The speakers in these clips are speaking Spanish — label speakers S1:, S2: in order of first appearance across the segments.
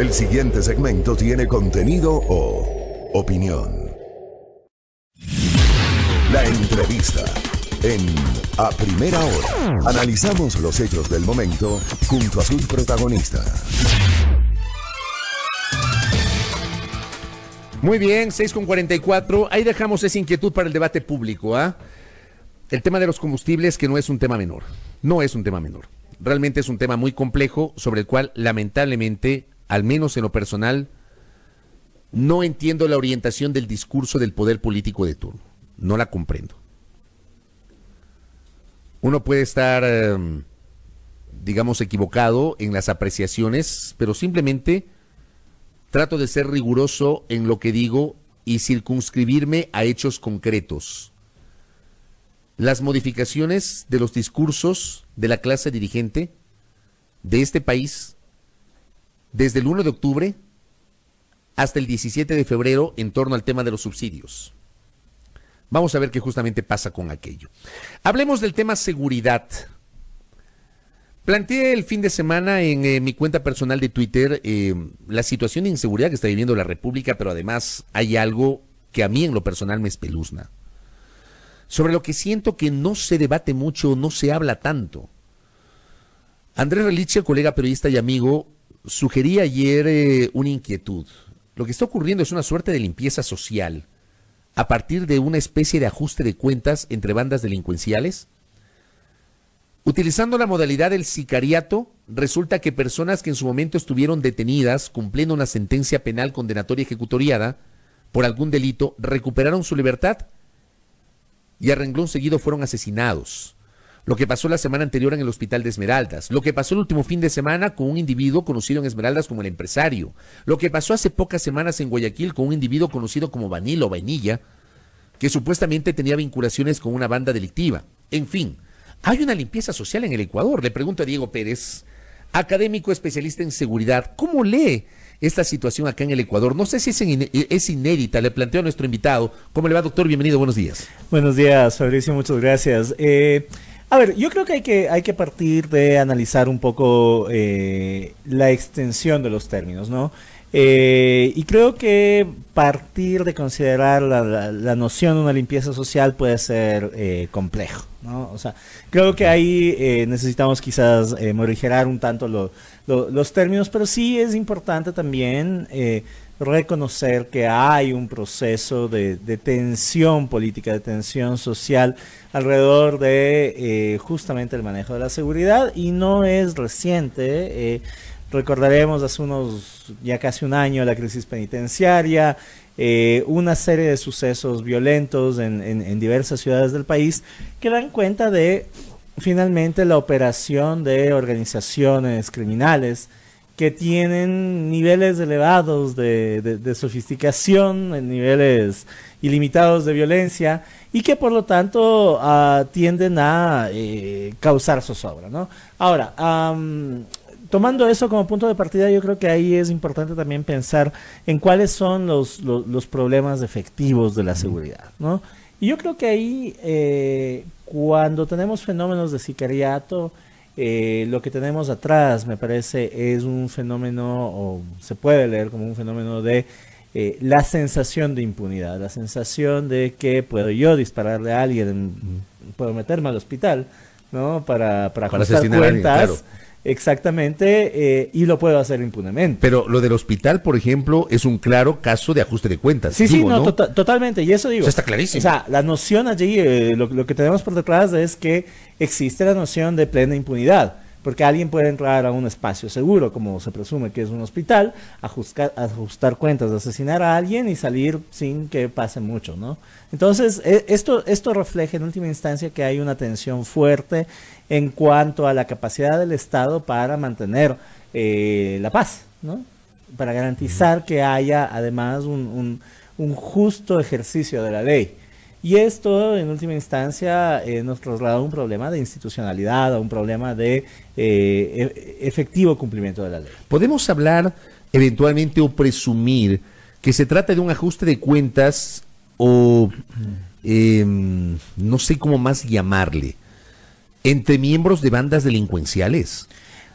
S1: El siguiente segmento tiene contenido o opinión. La entrevista en A Primera Hora. Analizamos los hechos del momento junto a sus protagonistas.
S2: Muy bien, 6:44. Ahí dejamos esa inquietud para el debate público, ¿ah? El tema de los combustibles, que no es un tema menor. No es un tema menor. Realmente es un tema muy complejo sobre el cual, lamentablemente, al menos en lo personal, no entiendo la orientación del discurso del poder político de turno. No la comprendo. Uno puede estar, digamos, equivocado en las apreciaciones, pero simplemente trato de ser riguroso en lo que digo y circunscribirme a hechos concretos. Las modificaciones de los discursos de la clase dirigente de este país desde el 1 de octubre hasta el 17 de febrero en torno al tema de los subsidios. Vamos a ver qué justamente pasa con aquello. Hablemos del tema seguridad. Planteé el fin de semana en mi cuenta personal de Twitter la situación de inseguridad que está viviendo la República, pero además hay algo que a mí en lo personal me espeluzna. Sobre lo que siento que no se debate mucho, no se habla tanto. Andrés Reliche, colega periodista y amigo, sugería ayer una inquietud. Lo que está ocurriendo es una suerte de limpieza social a partir de una especie de ajuste de cuentas entre bandas delincuenciales. Utilizando la modalidad del sicariato, resulta que personas que en su momento estuvieron detenidas cumpliendo una sentencia penal condenatoria ejecutoriada por algún delito, recuperaron su libertad y a renglón seguido fueron asesinados. Lo que pasó la semana anterior en el hospital de Esmeraldas, lo que pasó el último fin de semana con un individuo conocido en Esmeraldas como el empresario, lo que pasó hace pocas semanas en Guayaquil con un individuo conocido como Vanilla o Vainilla, que supuestamente tenía vinculaciones con una banda delictiva. En fin, hay una limpieza social en el Ecuador. Le pregunto a Diego Pérez, académico especialista en seguridad, ¿cómo lee esta situación acá en el Ecuador? No sé si es inédita, le planteo a nuestro invitado. ¿Cómo le va, doctor? Bienvenido, buenos días.
S3: Buenos días, Fabricio, muchas gracias. A ver, yo creo que hay que partir de analizar un poco la extensión de los términos, ¿no? Y creo que partir de considerar la noción de una limpieza social puede ser complejo, ¿no? O sea, creo que ahí necesitamos quizás morigerar un tanto los términos, pero sí es importante también reconocer que hay un proceso de tensión política, de tensión social alrededor de justamente el manejo de la seguridad, y no es reciente. Recordaremos hace ya casi un año, la crisis penitenciaria, una serie de sucesos violentos en diversas ciudades del país que dan cuenta de finalmente la operación de organizaciones criminales que tienen niveles elevados de sofisticación, niveles ilimitados de violencia, y que por lo tanto tienden a causar zozobra, ¿no? Ahora, tomando eso como punto de partida, yo creo que ahí es importante también pensar en cuáles son los problemas efectivos de la seguridad, ¿no? Y yo creo que ahí, cuando tenemos fenómenos de sicariato, lo que tenemos atrás, me parece, es un fenómeno, o se puede leer como un fenómeno de la sensación de impunidad, la sensación de que puedo yo dispararle a alguien, puedo meterme al hospital, ¿no? Para ajustar cuentas. A alguien, claro. Exactamente, y lo puedo hacer impunemente.
S2: Pero lo del hospital, por ejemplo, es un claro caso de ajuste de cuentas.
S3: Sí, digo, sí, no, totalmente, y eso digo.
S2: Eso está clarísimo.
S3: O sea, la noción allí, lo que tenemos por detrás es que existe la noción de plena impunidad, porque alguien puede entrar a un espacio seguro, como se presume que es un hospital, ajustar cuentas, asesinar a alguien y salir sin que pase mucho, ¿no? Entonces, esto refleja en última instancia que hay una tensión fuerte en cuanto a la capacidad del Estado para mantener la paz, ¿no? Para garantizar que haya además un justo ejercicio de la ley. Y esto, en última instancia, nos traslada a un problema de institucionalidad, a un problema de efectivo cumplimiento de la ley.
S2: ¿Podemos hablar eventualmente o presumir que se trata de un ajuste de cuentas o no sé cómo más llamarle, entre miembros de bandas delincuenciales?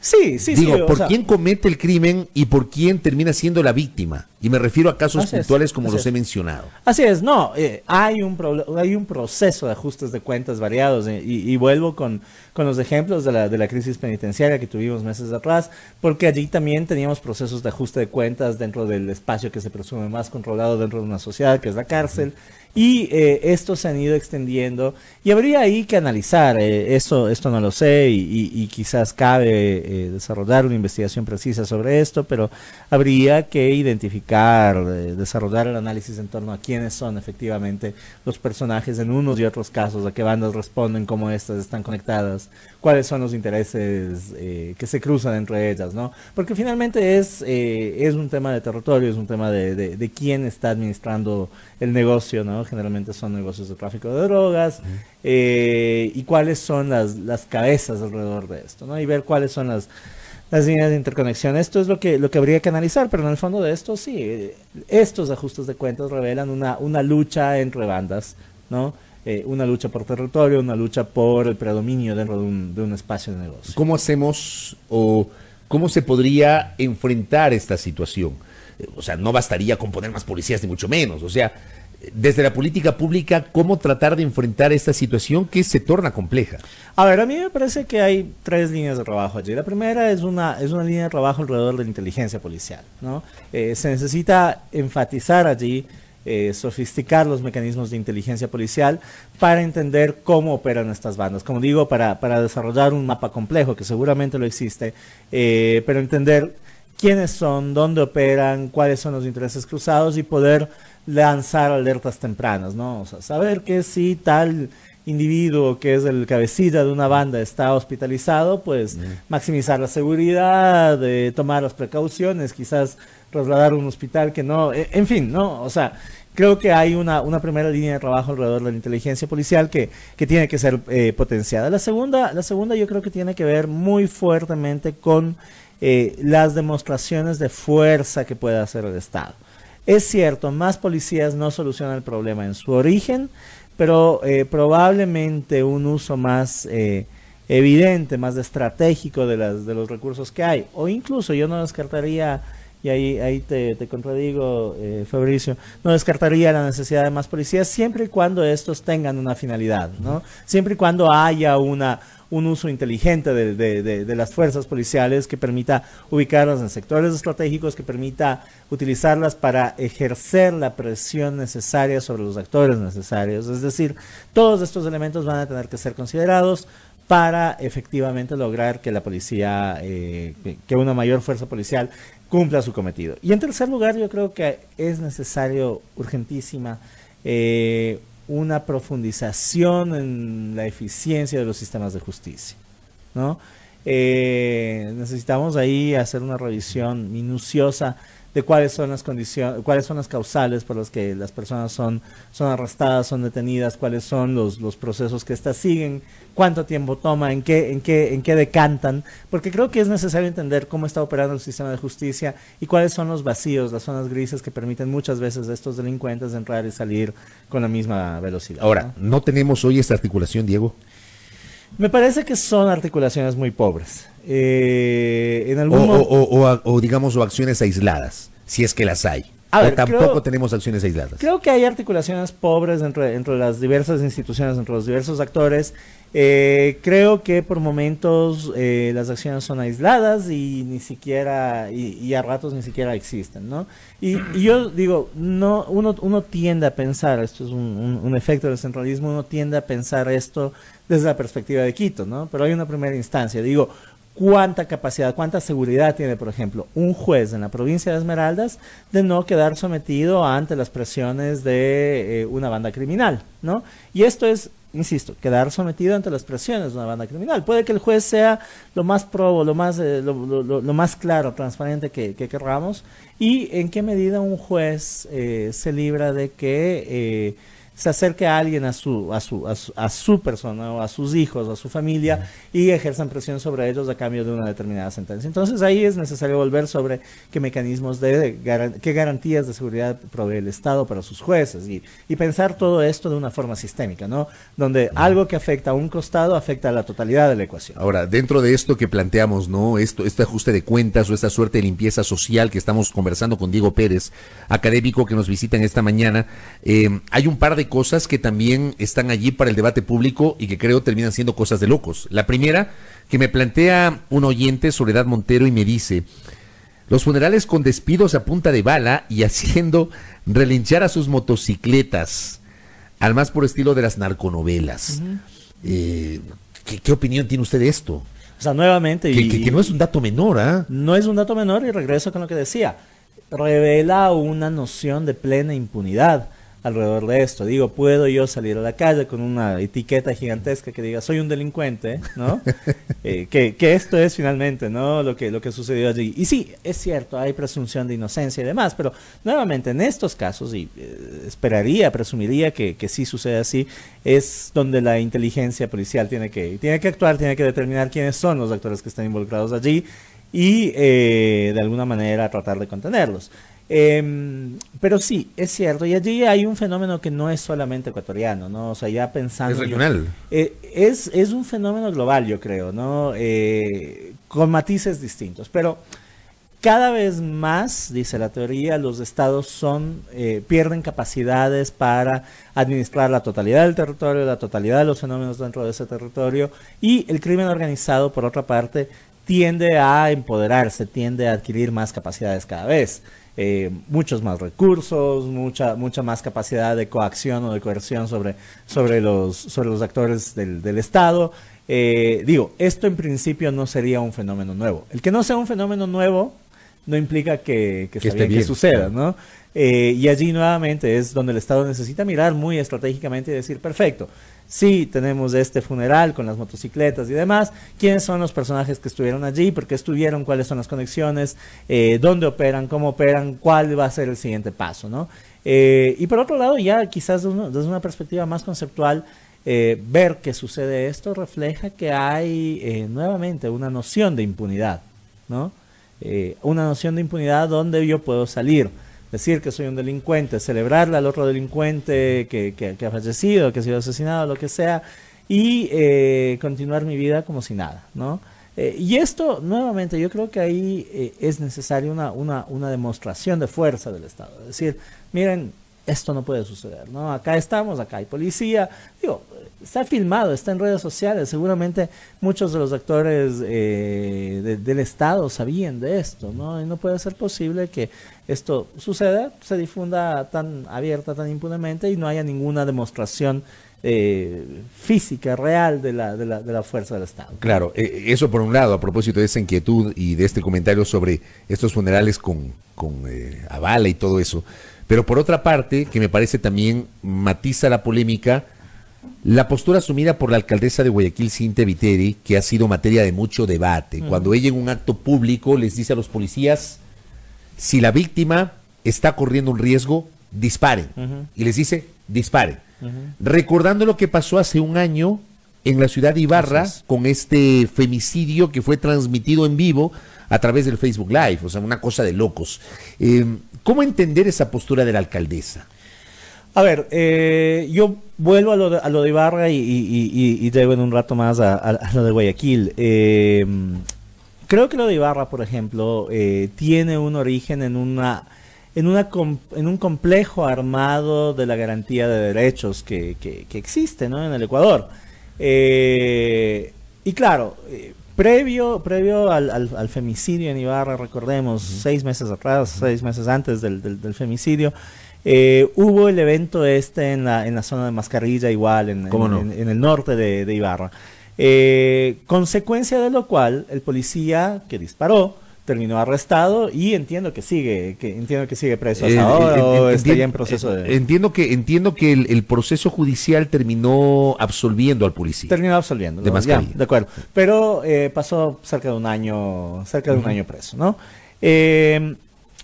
S3: Sí, sí,
S2: Digo,
S3: sí.
S2: ¿por quién comete el crimen y por quién termina siendo la víctima? Y me refiero a casos puntuales como los he mencionado.
S3: Así es, no, hay un proceso de ajustes de cuentas variados y vuelvo con los ejemplos de la crisis penitenciaria que tuvimos meses atrás, porque allí también teníamos procesos de ajuste de cuentas dentro del espacio que se presume más controlado dentro de una sociedad, que es la cárcel. Y estos se han ido extendiendo y habría ahí que analizar, esto no lo sé y quizás cabe desarrollar una investigación precisa sobre esto, pero habría que identificar, desarrollar el análisis en torno a quiénes son efectivamente los personajes en unos y otros casos, a qué bandas responden, cómo estas están conectadas, cuáles son los intereses que se cruzan entre ellas, ¿no? Porque finalmente es un tema de territorio, es un tema de quién está administrando el negocio, ¿no? Generalmente son negocios de tráfico de drogas, y cuáles son las cabezas alrededor de esto, ¿no? Y ver cuáles son las líneas de interconexión. Esto es lo que habría que analizar, pero en el fondo de esto sí, estos ajustes de cuentas revelan una lucha entre bandas, ¿no? Una lucha por territorio, una lucha por el predominio dentro de un espacio de negocio.
S2: ¿Cómo hacemos o cómo se podría enfrentar esta situación? O sea, no bastaría con poner más policías, ni mucho menos. O sea, desde la política pública, ¿cómo tratar de enfrentar esta situación que se torna compleja?
S3: A ver, a mí me parece que hay tres líneas de trabajo allí. La primera es una línea de trabajo alrededor de la inteligencia policial, ¿no? Se necesita enfatizar allí, sofisticar los mecanismos de inteligencia policial para entender cómo operan estas bandas. Como digo, para desarrollar un mapa complejo, que seguramente lo existe, pero entender quiénes son, dónde operan, cuáles son los intereses cruzados y poder lanzar alertas tempranas, ¿no? O sea, saber que si tal individuo que es el cabecilla de una banda está hospitalizado, pues maximizar la seguridad, tomar las precauciones, quizás trasladar a un hospital que no, en fin, ¿no? O sea, creo que hay una primera línea de trabajo alrededor de la inteligencia policial que tiene que ser potenciada. La segunda yo creo que tiene que ver muy fuertemente con las demostraciones de fuerza que puede hacer el Estado. Es cierto, más policías no solucionan el problema en su origen, pero probablemente un uso más evidente, más estratégico de los recursos que hay, o incluso yo no descartaría, y ahí te contradigo, Fabricio, no descartaría la necesidad de más policías siempre y cuando estos tengan una finalidad, ¿no? Siempre y cuando haya un uso inteligente de las fuerzas policiales que permita ubicarlas en sectores estratégicos, que permita utilizarlas para ejercer la presión necesaria sobre los actores necesarios. Es decir, todos estos elementos van a tener que ser considerados para efectivamente lograr que la policía, que una mayor fuerza policial cumpla su cometido. Y en tercer lugar, yo creo que es necesario, urgentísima, una profundización en la eficiencia de los sistemas de justicia, ¿no? Necesitamos ahí hacer una revisión minuciosa de cuáles son las condiciones, cuáles son las causales por las que las personas son arrestadas, son detenidas, cuáles son los procesos que éstas siguen, cuánto tiempo toma, en qué decantan, porque creo que es necesario entender cómo está operando el sistema de justicia y cuáles son los vacíos, las zonas grises que permiten muchas veces a estos delincuentes entrar y salir con la misma velocidad.
S2: Ahora, ¿no tenemos hoy esta articulación, Diego?
S3: Me parece que son articulaciones muy pobres.
S2: O digamos, o acciones aisladas, si es que las hay. O tampoco tenemos acciones aisladas.
S3: Creo que hay articulaciones pobres entre las diversas instituciones, entre los diversos actores. Creo que por momentos las acciones son aisladas y ni siquiera, y a ratos ni siquiera existen, ¿no? Y yo digo, no, uno tiende a pensar, esto es un efecto del centralismo, uno tiende a pensar esto desde la perspectiva de Quito, ¿no? Pero hay una primera instancia, digo, ¿cuánta capacidad, cuánta seguridad tiene, por ejemplo, un juez en la provincia de Esmeraldas de no quedar sometido ante las presiones de una banda criminal, ¿no? Y esto es, insisto, quedar sometido ante las presiones de una banda criminal. Puede que el juez sea lo más probo, lo más claro, transparente que querramos, y en qué medida un juez se libra de que se acerque a alguien, a su persona, o a sus hijos, a su familia, y ejerzan presión sobre ellos a cambio de una determinada sentencia. Entonces ahí es necesario volver sobre qué mecanismos qué garantías de seguridad provee el Estado para sus jueces, y pensar todo esto de una forma sistémica, ¿no? Donde algo que afecta a un costado afecta a la totalidad de la ecuación.
S2: Ahora, dentro de esto que planteamos, ¿no? Este ajuste de cuentas o esta suerte de limpieza social que estamos conversando con Diego Pérez, académico que nos visitan esta mañana, hay un par de cosas que también están allí para el debate público y que creo terminan siendo cosas de locos. La primera, que me plantea un oyente, Soledad Montero, y me dice: los funerales con despidos a punta de bala y haciendo relinchar a sus motocicletas, al más puro estilo de las narconovelas. ¿Qué opinión tiene usted de esto?
S3: O sea, nuevamente...
S2: Que no es un dato menor, ¿ah?
S3: No es un dato menor, y regreso con lo que decía. Revela una noción de plena impunidad alrededor de esto. Digo, ¿puedo yo salir a la calle con una etiqueta gigantesca que diga soy un delincuente, ¿no? Que esto es finalmente, ¿no? Lo que sucedió allí. Y sí, es cierto, hay presunción de inocencia y demás, pero nuevamente en estos casos, y presumiría que sí sucede así, es donde la inteligencia policial tiene que actuar, tiene que determinar quiénes son los actores que están involucrados allí y de alguna manera tratar de contenerlos. Pero sí, es cierto, y allí hay un fenómeno que no es solamente ecuatoriano, ¿no? O sea, ya pensando...
S2: Es regional.
S3: Es un fenómeno global, yo creo, ¿no? Con matices distintos, pero cada vez más, dice la teoría, los estados pierden capacidades para administrar la totalidad del territorio, la totalidad de los fenómenos dentro de ese territorio, y el crimen organizado, por otra parte, tiende a empoderarse, tiende a adquirir más capacidades cada vez. Muchos más recursos, mucha más capacidad de coacción o de coerción sobre los actores del Estado. Digo, esto en principio no sería un fenómeno nuevo. El que no sea un fenómeno nuevo no implica que está bien que suceda, ¿no? Y allí nuevamente es donde el Estado necesita mirar muy estratégicamente y decir, perfecto, sí, tenemos este funeral con las motocicletas y demás, ¿quiénes son los personajes que estuvieron allí? ¿Por qué estuvieron? ¿Cuáles son las conexiones? ¿Dónde operan? ¿Cómo operan? ¿Cuál va a ser el siguiente paso? ¿No? Y por otro lado, ya quizás desde una perspectiva más conceptual, ver que sucede esto refleja que hay nuevamente una noción de impunidad, ¿no? Una noción de impunidad donde yo puedo salir, decir que soy un delincuente, celebrarle al otro delincuente que ha fallecido, que ha sido asesinado, lo que sea, y continuar mi vida como si nada, ¿no? Y esto, nuevamente, yo creo que ahí es necesaria una demostración de fuerza del Estado. Es decir, miren, esto no puede suceder, ¿no? Acá estamos, acá hay policía. Digo, está filmado, está en redes sociales. Seguramente muchos de los actores del Estado sabían de esto, ¿no? Y no puede ser posible que esto suceda, se difunda tan abierta, tan impunemente, y no haya ninguna demostración física, real de la fuerza del Estado.
S2: Claro, eso por un lado, a propósito de esa inquietud y de este comentario sobre estos funerales con avala y todo eso. Pero por otra parte, que me parece también matiza la polémica, la postura asumida por la alcaldesa de Guayaquil, Cintia Viteri, que ha sido materia de mucho debate. Cuando ella en un acto público les dice a los policías, si la víctima está corriendo un riesgo, disparen. Y les dice, disparen. Recordando lo que pasó hace un año en la ciudad de Ibarra con este femicidio que fue transmitido en vivo a través del Facebook Live, o sea, una cosa de locos. ¿Cómo entender esa postura de la alcaldesa?
S3: A ver, yo vuelvo a lo de Ibarra y llego en un rato más a lo de Guayaquil. Creo que lo de Ibarra, por ejemplo, tiene un origen en un complejo armado de la garantía de derechos que existe, ¿no?, en el Ecuador. Y claro, previo al femicidio en Ibarra, recordemos, 6 meses atrás, 6 meses antes del femicidio, hubo el evento en la zona de Mascarilla, igual, en el norte de Ibarra. Consecuencia de lo cual, el policía que disparó terminó arrestado y entiendo que sigue preso hasta ahora, o está ya en proceso de...
S2: Entiendo que el proceso judicial terminó absolviendo al policía.
S3: Terminó absolviendo.
S2: De Mascarilla.
S3: Ya, de acuerdo. Pero pasó cerca de un año preso, ¿no?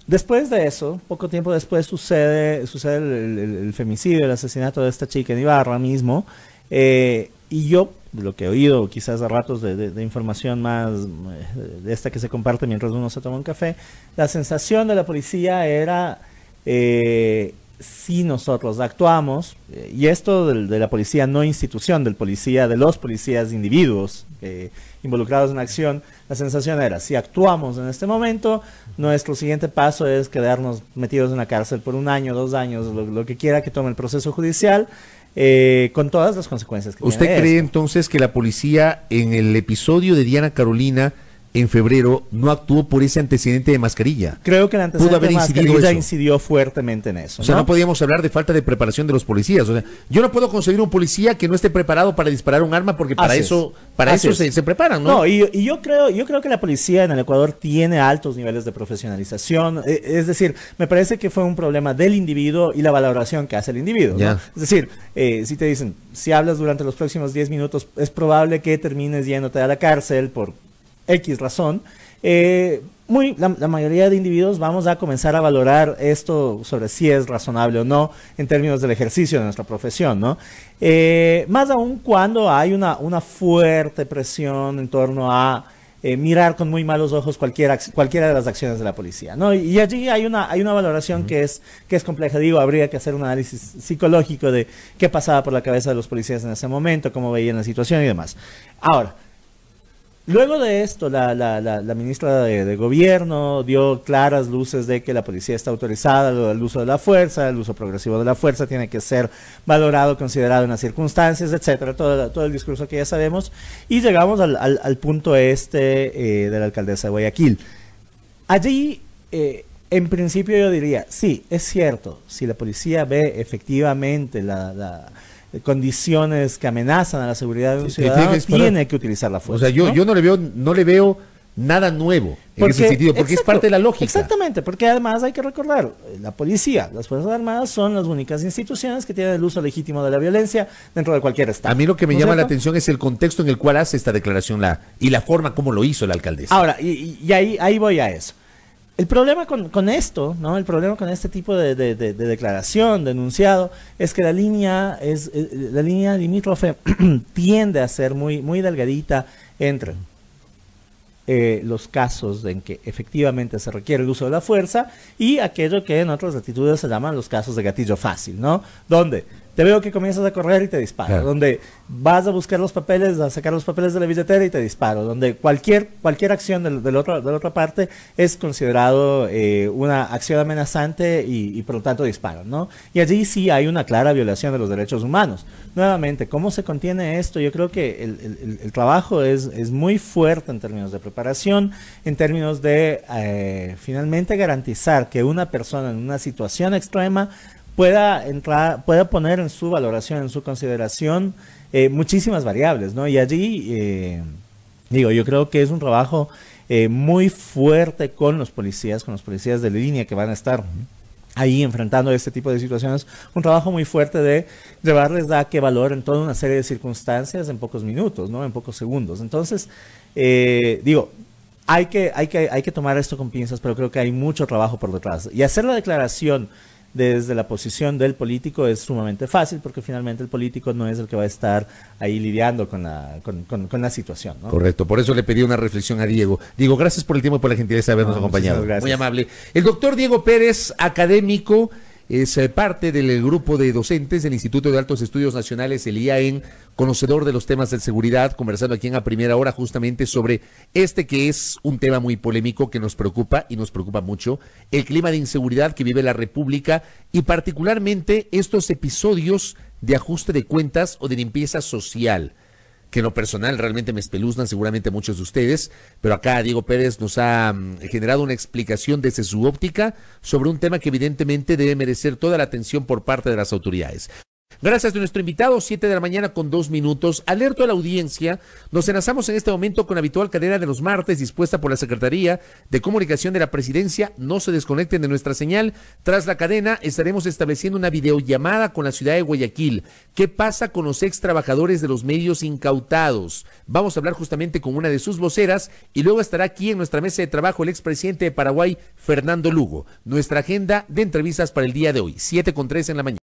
S3: Después de eso, poco tiempo después, sucede el femicidio, el asesinato de esta chica en Ibarra mismo. Y yo, de lo que he oído, quizás a ratos de información más de esta que se comparte mientras uno se toma un café, la sensación de la policía era, si nosotros actuamos, y esto de la policía no institución, de los policías individuos involucrados en acción, la sensación era, si actuamos en este momento, nuestro siguiente paso es quedarnos metidos en la cárcel por 1 año, 2 años, lo que quiera que tome el proceso judicial, con todas las consecuencias que
S2: ¿Usted
S3: tiene
S2: cree
S3: esto.
S2: entonces que la policía en el episodio de Diana Carolina en febrero no actuó por ese antecedente de mascarilla?
S3: Creo que el
S2: Pudo haber
S3: antecedente de
S2: incidido
S3: mascarilla
S2: eso.
S3: incidió fuertemente en eso.
S2: O sea, no podíamos hablar de falta de preparación de los policías. O sea, yo no puedo concebir un policía que no esté preparado para disparar un arma porque para
S3: Así
S2: eso,
S3: es.
S2: se preparan, ¿no?
S3: No, y yo creo que la policía en el Ecuador tiene altos niveles de profesionalización. Es decir, me parece que fue un problema del individuo y la valoración que hace el individuo, ¿no?
S2: Ya.
S3: Es decir, si te dicen, si hablas durante los próximos 10 minutos, es probable que termines yéndote a la cárcel por X razón. La mayoría de individuos vamos a comenzar a valorar esto sobre si es razonable o no en términos del ejercicio de nuestra profesión, ¿no? Más aún cuando hay una fuerte presión en torno a mirar con muy malos ojos cualquiera de las acciones de la policía, ¿no? Y allí hay una valoración que es compleja. Digo, habría que hacer un análisis psicológico de qué pasaba por la cabeza de los policías en ese momento, cómo veían la situación y demás. Ahora, luego de esto, la ministra de Gobierno dio claras luces de que la policía está autorizada al uso de la fuerza, el uso progresivo de la fuerza tiene que ser valorado, considerado en las circunstancias, etcétera, todo el discurso que ya sabemos, y llegamos al punto de la alcaldesa de Guayaquil. Allí, en principio yo diría, sí, es cierto, si la policía ve efectivamente condiciones que amenazan a la seguridad de un ciudadano, tiene que utilizar la
S2: O
S3: fuerza.
S2: sea, yo no le veo nada nuevo en ese sentido, porque es parte de la lógica.
S3: Exactamente, porque además hay que recordar, la policía, las Fuerzas Armadas son las únicas instituciones que tienen el uso legítimo de la violencia dentro de cualquier estado.
S2: A mí lo que me
S3: ¿No es
S2: llama la
S3: cierto?
S2: atención es el contexto en el cual hace esta declaración y la forma como lo hizo la alcaldesa.
S3: Ahora, y ahí voy a eso. El problema con esto, ¿no? El problema con este tipo de declaración, de enunciado, es que la línea limítrofe tiende a ser muy delgadita entre los casos en que efectivamente se requiere el uso de la fuerza y aquello que en otras latitudes se llaman los casos de gatillo fácil, ¿no? Donde te veo que comienzas a correr y te disparo,
S2: Claro.
S3: donde vas a buscar los papeles, a sacar los papeles de la billetera y te disparo, donde cualquier acción de la otra parte es considerado una acción amenazante y por lo tanto disparo, ¿no? Y allí sí hay una clara violación de los derechos humanos. Nuevamente, ¿cómo se contiene esto? Yo creo que el trabajo es muy fuerte en términos de preparación, en términos de finalmente garantizar que una persona en una situación extrema pueda poner en su valoración, en su consideración, muchísimas variables, ¿no? Y allí, yo creo que es un trabajo muy fuerte con los policías de línea que van a estar ahí enfrentando este tipo de situaciones, un trabajo muy fuerte de llevarles a que valoren toda una serie de circunstancias en pocos minutos, ¿no? En pocos segundos. Entonces, hay que tomar esto con pinzas, pero creo que hay mucho trabajo por detrás. Y hacer la declaración desde la posición del político es sumamente fácil, porque finalmente el político no es el que va a estar ahí lidiando con la situación, ¿no?
S2: Correcto, por eso le pedí una reflexión a Diego. Diego, gracias por el tiempo y por la gentileza de habernos acompañado.
S3: Gracias.
S2: Muy amable. El doctor Diego Pérez, académico, es parte del grupo de docentes del Instituto de Altos Estudios Nacionales, el IAEN, conocedor de los temas de seguridad, conversando aquí en A Primera Hora justamente sobre que es un tema muy polémico que nos preocupa y nos preocupa mucho, el clima de inseguridad que vive la República y particularmente estos episodios de ajuste de cuentas o de limpieza social, que en lo personal realmente me espeluznan seguramente muchos de ustedes, pero acá Diego Pérez nos ha generado una explicación desde su óptica sobre un tema que evidentemente debe merecer toda la atención por parte de las autoridades. Gracias a nuestro invitado, 7 de la mañana con 2 minutos. Alerto a la audiencia, nos enlazamos en este momento con la habitual cadena de los martes dispuesta por la Secretaría de Comunicación de la Presidencia. No se desconecten de nuestra señal. Tras la cadena estaremos estableciendo una videollamada con la ciudad de Guayaquil. ¿Qué pasa con los ex trabajadores de los medios incautados? Vamos a hablar justamente con una de sus voceras y luego estará aquí en nuestra mesa de trabajo el expresidente de Paraguay, Fernando Lugo. Nuestra agenda de entrevistas para el día de hoy, 7:03 en la mañana.